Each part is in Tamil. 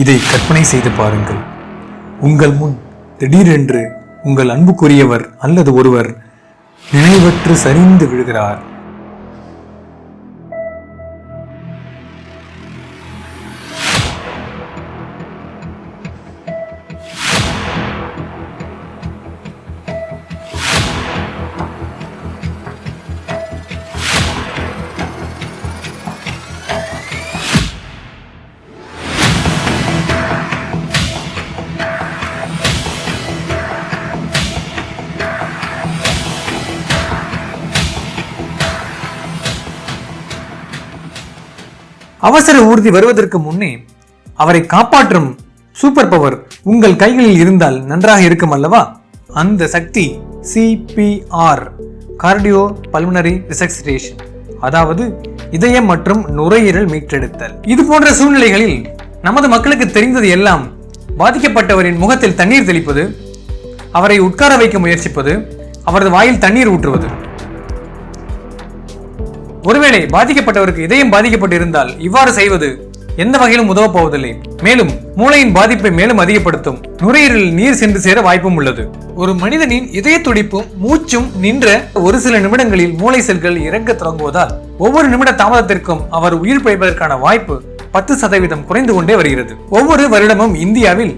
இதை கற்பனை செய்து பாருங்கள். உங்கள் முன் திடீரென்று உங்கள் அன்புக்குரியவர் அல்லது ஒருவர் நினைவற்று சரிந்து விழுகிறார். அவசர ஊர்தி வருவதற்கு முன்னே அவரை காப்பாற்றும் சூப்பர் பவர் உங்கள் கைகளில் இருந்தால் நன்றாக இருக்கும் அல்லவா? அந்த சக்தி CPR, கார்டியோ பல்மனரி ரிசக்சிடேஷன், அதாவது இதயம் மற்றும் நுரையீரல் மீட்டெடுத்தல். இது போன்ற சூழ்நிலைகளில் நமது மக்களுக்கு தெரிந்தது எல்லாம் பாதிக்கப்பட்டவரின் முகத்தில் தண்ணீர் தெளிப்பது, அவரை உட்கார வைக்க முயற்சிப்பது, அவரது வாயில் தண்ணீர் ஊற்றுவது. ஒருவேளை பாதிக்கப்பட்டவருக்கு இதயம் பாதிக்கப்பட்டு இருந்தால் இவ்வாறு செய்வது எந்த வகையிலும் உதவப் போவதில்லை. மேலும் மூளையின் பாதிப்பை மேலும் அதிகப்படுத்தும். நுரையீரலில் நீர் சென்று சேர வாய்ப்பும் உள்ளது. ஒரு மனிதனின் இதய துடிப்பும் மூச்சும் நின்ற ஒரு சில நிமிடங்களில் மூளை செல்கள் இறங்க தொடங்குவதால் ஒவ்வொரு நிமிட தாமதத்திற்கும் அவர் உயிர் பிழைப்பதற்கான வாய்ப்பு 10% குறைந்து கொண்டே வருகிறது. ஒவ்வொரு வருடமும் இந்தியாவில்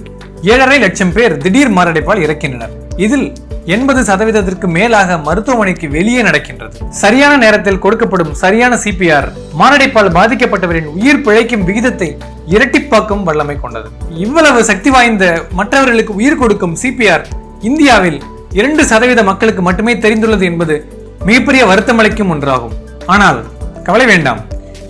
7.5 லட்சம் பேர் திடீர் மாரடைப்பால் இறக்கின்றனர். இதில் 80% மேலாக மருத்துவமனைக்கு வெளியே நடக்கின்றது. சரியான நேரத்தில் கொடுக்கப்படும் சரியான CPR மாரடைப்பால் பாதிக்கப்பட்டவரின் உயிர் பிழைக்கும் விகிதத்தை இரட்டிப்பாக்கும் வல்லமை கொண்டது. இவ்வளவு சக்தி வாய்ந்த மற்றவர்களுக்கு உயிர் கொடுக்கும் CPR இந்தியாவில் 2% மக்களுக்கு மட்டுமே தெரிந்துள்ளது என்பது மிகப்பெரிய வருத்தமளிக்கும் ஒன்றாகும். ஆனால் கவலை வேண்டாம்,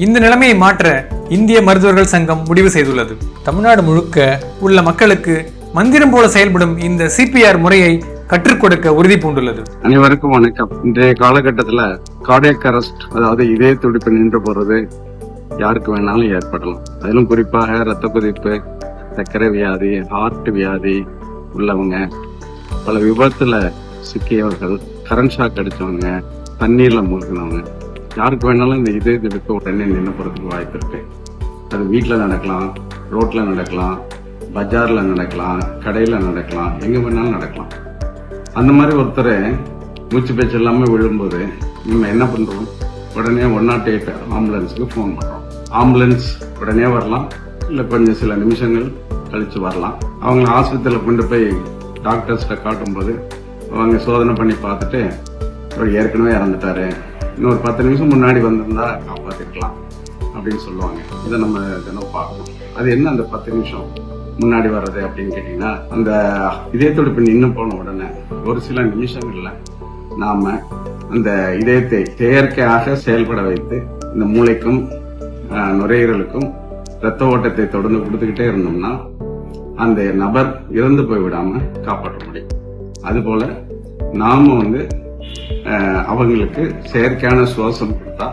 இந்த நிலைமையை மாற்ற இந்திய மருத்துவர்கள் சங்கம் முடிவு செய்துள்ளது. தமிழ்நாடு முழுக்க உள்ள மக்களுக்கு மந்திரம் போல செயல்படும் இந்த CPR முறையை கற்றுக் கொடுக்க உறுதி பூண்டுள்ளது. அனைவருக்கும் வணக்கம். இன்றைய காலகட்டத்துல கார்டியாக் அரெஸ்ட், அதாவது இதய துடிப்பு நின்று போறது யாருக்கு வேணாலும் ஏற்படலாம். அதிலும் குறிப்பாக ரத்த கொதிப்பு, சர்க்கரை வியாதி, ஹார்ட் வியாதி உள்ளவங்க, பல விபத்துல சிக்கியவர்கள், கரண்ட் ஷாக் அடிச்சவங்க, தண்ணீர்ல மூழ்கினவங்க, யாருக்கு வேணாலும் இந்த இதய துடிப்பு உடனே நின்று போறதுக்கு வாய்ப்பு இருக்கு. அது வீட்டுல நடக்கலாம், ரோட்ல நடக்கலாம், பஜார்ல நடக்கலாம், கடையில நடக்கலாம், எங்க வேணாலும் நடக்கலாம். அந்த மாதிரி ஒருத்தர் மூச்சு பேச்சு இல்லாம விழும்போது நம்ம என்ன பண்றோம்? உடனே 108 ஆம்புலன்ஸுக்கு ஃபோன் பண்றோம். ஆம்புலன்ஸ் உடனே வரலாம், இல்ல கொஞ்சம் சில நிமிஷங்கள் கழிச்சு வரலாம். அவங்க ஆஸ்பத்திரியில் கொண்டு போய் டாக்டர்ஸ்ட காட்டும்போது அவங்க சோதனை பண்ணி பார்த்துட்டு அவர் ஏற்கனவே இறந்துட்டாரு, இன்னொரு 10 நிமிஷம் முன்னாடி வந்திருந்தா காப்பாத்திருக்கலாம் அப்படின்னு சொல்லுவாங்க. இதை நம்ம தினம் பார்க்கணும். அது என்ன அந்த 10 நிமிஷம் முன்னாடி வர்றது அப்படின்னு கேட்டீங்கன்னா, அந்த இதய துடிப்பு நின்று போன உடனே ஒரு சில நிமிஷங்கள்ல நாம அந்த இதயத்தை செயற்கையாக செயல்பட வைத்து இந்த மூளைக்கும் நுரையீரலுக்கும் ரத்த ஓட்டத்தை தொடர்ந்து கொடுத்துக்கிட்டே இருந்தோம்னா அந்த நபர் இறந்து போய் விடாம காப்பாற்ற முடியும். அதுபோல நாம அவங்களுக்கு செயற்கையான சுவாசம் கொடுத்தா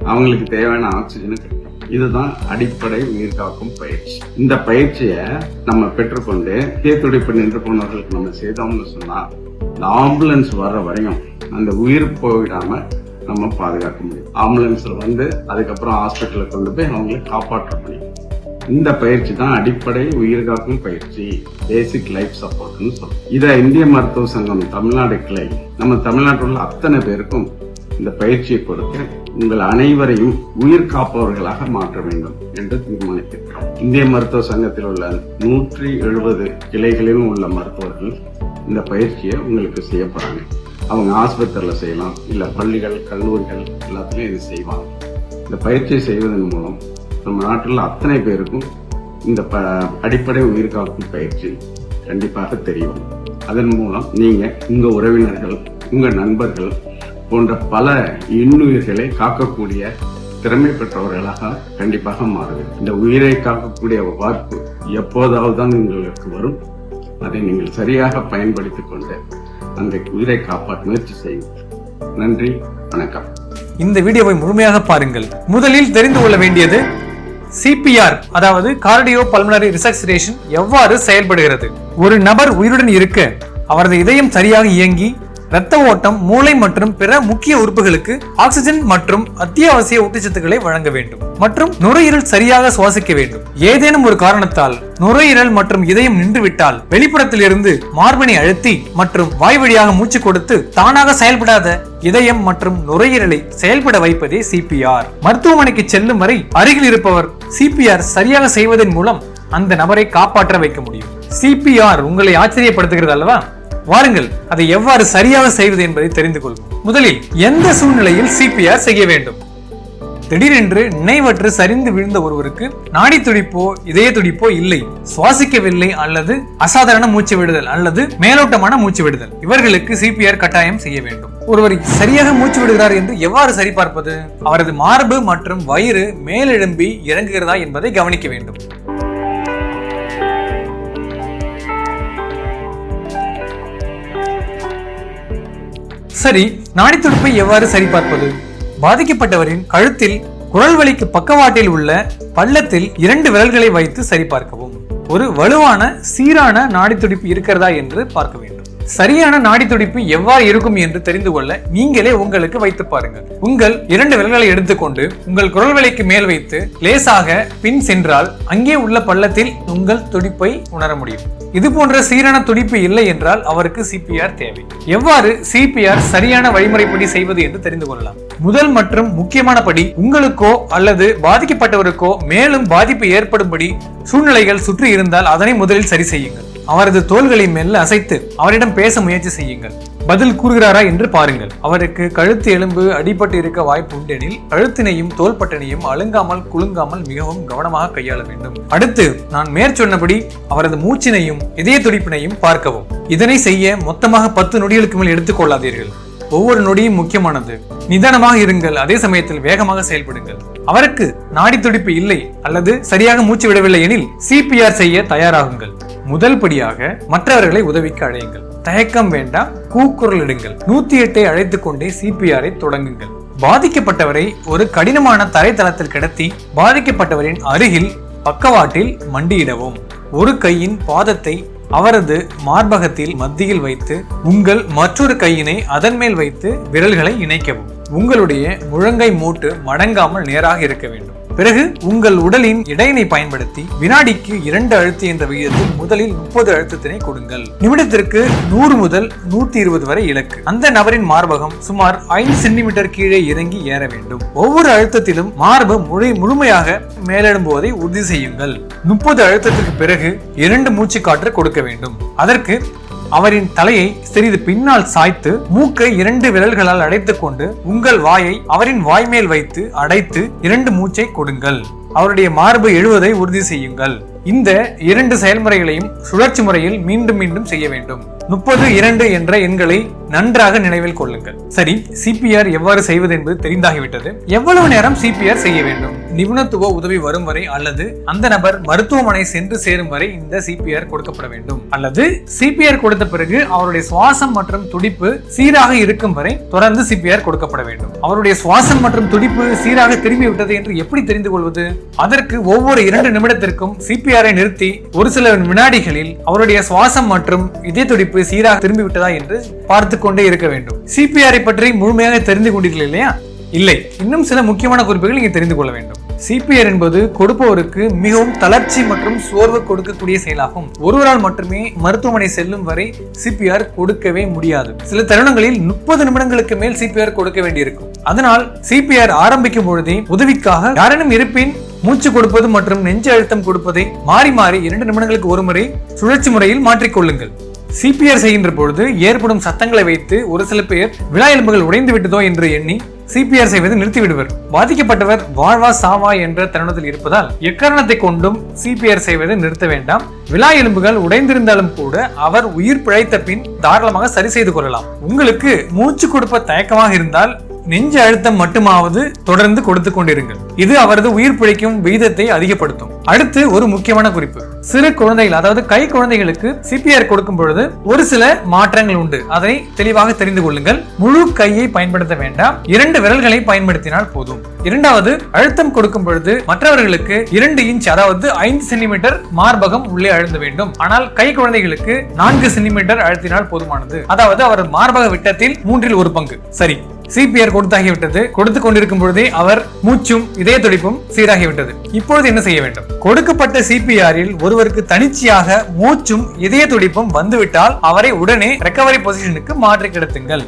அவங்களுக்கு தேவையான ஆக்சிஜனை கிடைக்கும். இதுதான் அடிப்படை உயிர் காக்கும் பயிற்சி. இந்த பயிற்சியை நம்ம பெற்றுக்கொண்டு இதய துடிப்பு நின்று போனவர்களுக்கு நம்ம செய்தோம்னு சொன்னா இந்த ஆம்புலன்ஸ் வர்ற வரையும் அந்த உயிர் போயிடாம நம்ம பாதுகாக்க முடியும். ஆம்புலன்ஸ்ல அதுக்கப்புறம் ஹாஸ்பிட்டலுக்கு கொண்டு போய் அவங்களை காப்பாற்ற முடியும். இந்த பயிற்சி தான் அடிப்படை உயிர் காக்கும் பயிற்சி, பேசிக் லைஃப் சப்போர்ட்னு சொல்றோம். இதை இந்திய மருத்துவ சங்கம் தமிழ்நாடு கிளை நம்ம தமிழ்நாட்டில் உள்ள அத்தனை பேருக்கும் இந்த பயிற்சியை கொடுத்து உங்கள் அனைவரையும் உயிர் காப்பவர்களாக மாற்ற வேண்டும் என்று தீர்மானித்திருக்கிறோம். இந்திய மருத்துவ சங்கத்தில் உள்ள 170 கிளைகளிலும் உள்ள மருத்துவர்கள் இந்த பயிற்சியை உங்களுக்கு செய்ய போறாங்க. அவங்க ஆஸ்பத்திரியில செய்யலாம், இல்ல பள்ளிகள், கல்லூரிகள் எல்லாத்துலயும் இது செய்வாங்க. இந்த பயிற்சியை செய்வதன் மூலம் நம்ம நாட்டில் அத்தனை பேருக்கும் இந்த அடிப்படை உயிர் காக்கும் பயிற்சி கண்டிப்பாக தெரியும். அதன் மூலம் நீங்க உங்க உறவினர்கள், உங்க நண்பர்கள் போன்ற பல இன்னுயிர்களை காக்கக்கூடிய திறமை பெற்றவர்களாக கண்டிப்பாக மாறுவீர்கள். இந்த உயிரை காக்கக்கூடிய வாய்ப்பு எப்போதாவது தான் உங்களுக்கு வரும். அதை நீங்கள் சரியாக பயன்படுத்திக் கொண்டு அந்த உயிரை காப்பாற்ற முயற்சி செய்யுங்கள். நன்றி, வணக்கம். இந்த வீடியோவை முழுமையாக பாருங்கள். முதலில் தெரிந்து கொள்ள வேண்டியது CPR, அதாவது கார்டியோ பல்மனரி ரிசக்சிடேஷன் எவ்வாறு செயல்படுகிறது. ஒரு நபர் உயிருடன் இருக்க அவரது இதயம் சரியாக இயங்கி இரத்த ஓட்டம், மூளை மற்றும் பிற முக்கிய உறுப்புகளுக்கு ஆக்சிஜன் மற்றும் அத்தியாவசிய ஊட்டச்சத்துக்களை வழங்க வேண்டும் மற்றும் நுரையீரல் சரியாக சுவாசிக்க வேண்டும். ஏதேனும் ஒரு காரணத்தால் நுரையீரல் மற்றும் இதயம் நின்றுவிட்டால் வெளிப்புறத்தில் இருந்து மார்பினை அழுத்தி மற்றும் வாய் வழியாக மூச்சு கொடுத்து தானாக செயல்படாத இதயம் மற்றும் நுரையீரலை செயல்பட வைப்பதே சிபிஆர். மருத்துவமனைக்கு செல்லும் வரை அருகில் இருப்பவர் சிபிஆர் சரியாக செய்வதன் மூலம் அந்த நபரை காப்பாற்ற வைக்க முடியும். சிபிஆர் உங்களை ஆச்சரியப்படுத்துகிறது அல்லவா? வாருங்கள், அதை எவ்வாறு சரியாக செய்வது என்பதை தெரிந்து கொள்வோம். முதலில் எந்த சூழ்நிலையில் சிபிஆர் செய்ய வேண்டும்? திடீரென்று நினைவற்று சரிந்து விழுந்த ஒருவருக்கு நாடி துடிப்போ இதய துடிப்போ இல்லை, சுவாசிக்கவில்லை அல்லது அசாதாரண மூச்சு விடுதல் அல்லது மேலோட்டமான மூச்சு விடுதல், இவர்களுக்கு சிபிஆர் கட்டாயம் செய்ய வேண்டும். ஒருவர் சரியாக மூச்சு விடுகிறார் என்று எவ்வாறு சரிபார்ப்பது? அவரது மார்பு மற்றும் வயிறு மேலெழும்பி இறங்குகிறதா என்பதை கவனிக்க வேண்டும். சரி, நாடி துடிப்பை எவ்வாறு சரிபார்ப்பது? பாதிக்கப்பட்டவரின் கழுத்தில் குரல் வலிக்கு பக்கவாட்டில் உள்ள பள்ளத்தில் 2 விரல்களை வைத்து சரிபார்க்கவும். ஒரு வலுவான சீரான நாடி துடிப்பு இருக்கிறதா என்று பார்க்க வேண்டும். சரியான நாடி துடிப்பு எவ்வாறு இருக்கும் என்று தெரிந்து கொள்ள நீங்களே உங்களுக்கு வைத்து பாருங்கள். உங்கள் 2 விரல்களை எடுத்துக்கொண்டு உங்கள் குரல் வலிக்கு மேல் வைத்து லேசாக பின் சென்றால் அங்கே உள்ள பள்ளத்தில் உங்கள் துடிப்பை உணர முடியும். இது போன்ற சீரான துடிப்பு இல்லை என்றால் அவருக்கு சிபிஆர் தேவை. எவ்வாறு சிபிஆர் சரியான வழிமுறைப்படி செய்வது என்று தெரிந்து கொள்ளலாம். முதல் மற்றும் முக்கியமான படி, உங்களுக்கோ அல்லது பாதிக்கப்பட்டவருக்கோ மேலும் பாதிப்பு ஏற்படும்படி சூழ்நிலைகள் சுற்றி இருந்தால் அதனை முதலில் சரி செய்யுங்கள். அவரது தோள்களை மெல்ல அசைத்து அவரிடம் பேச முயற்சி செய்யுங்கள். பதில் கூறுகிறாரா என்று பாருங்கள். அவருக்கு கழுத்து எலும்பு அடிபட்டு இருக்க வாய்ப்பு உண்டெனில் கழுத்தினையும் தோள்பட்டனையும் அழுங்காமல் குலுங்காமல் மிகவும் கவனமாக கையாள வேண்டும். அடுத்து நான் மேற்சொன்னபடி அவரது மூச்சினையும் இதய துடிப்பினையும் பார்க்கவும். இதனை செய்ய மொத்தமாக 10 நொடிகளுக்கு மேல் எடுத்துக்கொள்ளாதீர்கள். ஒவ்வொரு நொடியும் முக்கியமானது. நிதானமாக இருங்கள், அதே சமயத்தில் வேகமாக செயல்படுங்கள். அவருக்கு நாடி துடிப்பு இல்லை அல்லது சரியாக மூச்சு விடவில்லை எனில் சிபிஆர் செய்ய தயாராகுங்கள். முதல் படியாக மற்றவர்களை உதவிக்கு அழையுங்கள். தயக்கம் வேண்டாம், கூக்குரலிடுங்கள். 108ஐ அழைத்துக் கொண்டே சிபிஆரை தொடங்குங்கள். பாதிக்கப்பட்டவரை ஒரு கடினமான தரைத்தளத்தில் கிடத்தி பாதிக்கப்பட்டவரின் அருகில் பக்கவாட்டில் மண்டியிடவும். ஒரு கையின் பாதத்தை அவரது மார்பகத்தில் மத்தியில் வைத்து உங்கள் மற்றொரு கையினை அதன் மேல் வைத்து விரல்களை இணைக்கவும். உங்களுடைய முழங்கை மூட்டு மடங்காமல் நேராக இருக்க வேண்டும். பிறகு உங்கள் உடலின் இடையினை பயன்படுத்தி வினாடிக்கு 2 அழுத்து என்ற விகிதத்தில் முதலில் 30 அழுத்தத்தினை கொடுங்கள். நிமிடத்திற்கு 100 முதல் 120 வரை இலக்கு. அந்த நபரின் மார்பகம் சுமார் 5 சென்டிமீட்டர் கீழே இறங்கி ஏற வேண்டும். ஒவ்வொரு அழுத்தத்திலும் மார்பு முழுமையாக மேலெழும்புவதை உறுதி செய்யுங்கள். 30 அழுத்தத்திற்கு பிறகு 2 மூச்சு காற்று கொடுக்க வேண்டும். அதற்கு அவரின் தலையை சிறிது பின்னால் சாய்த்து மூக்கை 2 விரல்களால் அடைத்துக் கொண்டு உங்கள் வாயை அவரின் வாய் மேல் வைத்து அடைத்து 2 மூச்சை கொடுங்கள். அவருடைய மார்பு எழுவதை உறுதி செய்யுங்கள். இந்த 2 செயல்முறைகளையும் சுழற்சி முறையில் மீண்டும் மீண்டும் செய்ய வேண்டும். 30, 2 என்ற எண்களை நன்றாக நினைவில் கொள்ளுங்கள். சரி, சிபிஆர் எவ்வாறு செய்வது என்பது தெரிந்தாகிவிட்டது. எவ்வளவு நேரம் சிபிஆர் செய்ய வேண்டும்? நிபுணத்துவ உதவி வரும் வரை அல்லது அந்த நபர் மருத்துவமனை சென்று சேரும் வரை இந்த சிபிஆர் கொடுக்கப்பட வேண்டும். அல்லது சிபிஆர் கொடுத்த பிறகு அவருடைய சுவாசம் மற்றும் துடிப்பு சீராக இருக்கும் வரை தொடர்ந்து சிபிஆர் கொடுக்கப்பட வேண்டும். அவருடைய சுவாசம் மற்றும் துடிப்பு சீராக திரும்பி விட்டது என்று எப்படி தெரிந்து கொள்வது? அதற்கு ஒவ்வொரு 2 நிமிடத்திற்கும் சிபிஆரை நிறுத்தி ஒரு சில வினாடிகளில் அவருடைய சுவாசம் மற்றும் இதய துடிப்பு சீராக திரும்பி விட்டதா என்று பார்த்து கொண்டே இருக்க வேண்டும். சிபிஆரை பற்றி முழுமையாக தெரிந்து கொண்டீர்கள் இல்லையா? இல்லை, இன்னும் சில முக்கியமான குறிப்புகள் இங்கே தெரிந்து கொள்ள வேண்டும். சிபிஆர் என்பது கொடுப்பவருக்கு மிகவும் தளர்ச்சி மற்றும் சோர்வு கொடுக்கக்கூடிய செயலாகும். ஒருவரால் மட்டுமே மருத்துவமனை செல்லும் வரை சிபிஆர் கொடுக்கவே முடியாது. சில தருணங்களில் 30 நிமிடங்களுக்கு மேல் சிபிஆர் கொடுக்க வேண்டியிருக்கும். அதனால் சிபிஆர் ஆரம்பிக்கும் பொழுதே உதவிக்காக யாரேனும் இருப்பின் மூச்சு கொடுப்பது மற்றும் நெஞ்சு அழுத்தம் கொடுப்பதை மாறி மாறி 2 நிமிடங்களுக்கு ஒரு முறை சுழற்சி முறையில் மாற்றிக்கொள்ளுங்கள். சிபிஆர் செய்கின்ற பொழுது ஏற்படும் சத்தங்களை வைத்து ஒரு சில பேர் விழா எலும்புகள் உடைந்து விட்டதோ என்று எண்ணி சிபிஆர் செய்வதை நிறுத்திவிடுவர். பாதிக்கப்பட்டவர் வாழ்வா சாவா என்ற தருணத்தில் இருப்பதால் எக்காரணத்தை கொண்டும் சிபிஆர் செய்வதை நிறுத்த வேண்டாம். விழா எலும்புகள் உடைந்திருந்தாலும் கூட அவர் உயிர் பிழைத்த பின் தாராளமாக சரி செய்து கொள்ளலாம். உங்களுக்கு மூச்சு கொடுப்ப தயக்கமாக இருந்தால் நெஞ்சு அழுத்தம் மட்டுமாவது தொடர்ந்து கொடுத்து கொண்டிருங்கள். இது அவரது உயிர் பிழைக்கும் விகிதத்தை அதிகப்படுத்தும். அடுத்து ஒரு முக்கியமான குறிப்பு. சிறு குழந்தைகள், அதாவது கை குழந்தைகளுக்கு சிபிஆர் கொடுக்கும் பொழுது ஒரு சில மாற்றங்கள் உண்டு. அதனை தெளிவாக தெரிந்து கொள்ளுங்கள். முழு கையை பயன்படுத்த வேண்டாம், 2 விரல்களை பயன்படுத்தினால் போதும். இரண்டாவது, அழுத்தம் கொடுக்கும் பொழுது மற்றவர்களுக்கு 2 இன்ச், அதாவது 5 சென்டிமீட்டர் மார்பகம் உள்ளே அழுத்த வேண்டும். ஆனால் கை குழந்தைகளுக்கு 4 சென்டிமீட்டர் அழுத்தினால் போதுமானது. அதாவது அவர் மார்பக விட்டத்தில் 1/3 பங்கு. சரி, சிபிஆர் கொடுத்தாகிவிட்டது. கொடுத்து கொண்டிருக்கும் பொழுதே அவர் மூச்சும் இதய துடிப்பும் சீராகிவிட்டது. இப்பொழுது என்ன செய்ய வேண்டும்? கொடுக்கப்பட்ட சிபிஆரில் ஒருவருக்கு தனிச்சையாக மூச்சும் இதய துடிப்பும் வந்துவிட்டால் அவரை உடனே ரெக்கவரி பொசிஷனுக்கு மாற்றி கிடத்துங்கள்.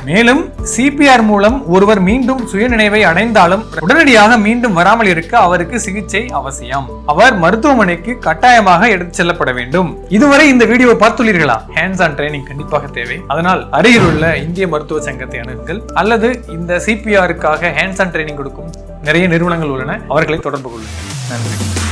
மேலும் சிபிஆர் மூலம் ஒருவர் மீண்டும் சுயநினைவை அடைந்தாலும் உடனடியாக மீண்டும் வராமல் இருக்க அவருக்கு சிகிச்சை அவசியம். அவர் மருத்துவமனைக்கு கட்டாயமாக எடுத்து செல்லப்பட வேண்டும். இதுவரை இந்த வீடியோவை பார்த்துள்ளீர்களா? ஹேண்ட்ஸ் ஆன் ட்ரைனிங் கண்டிப்பாக தேவை. அதனால் அருகில் உள்ள இந்திய மருத்துவ சங்கத்தை அணுகுங்கள், அல்லது இந்த சிபிஆருக்காக ஹேண்ட்ஸ் ஆன் ட்ரைனிங் கொடுக்கும் நிறைய நிறுவனங்கள் உள்ளன, அவர்களை தொடர்பு கொள்ளுங்கள். நன்றி.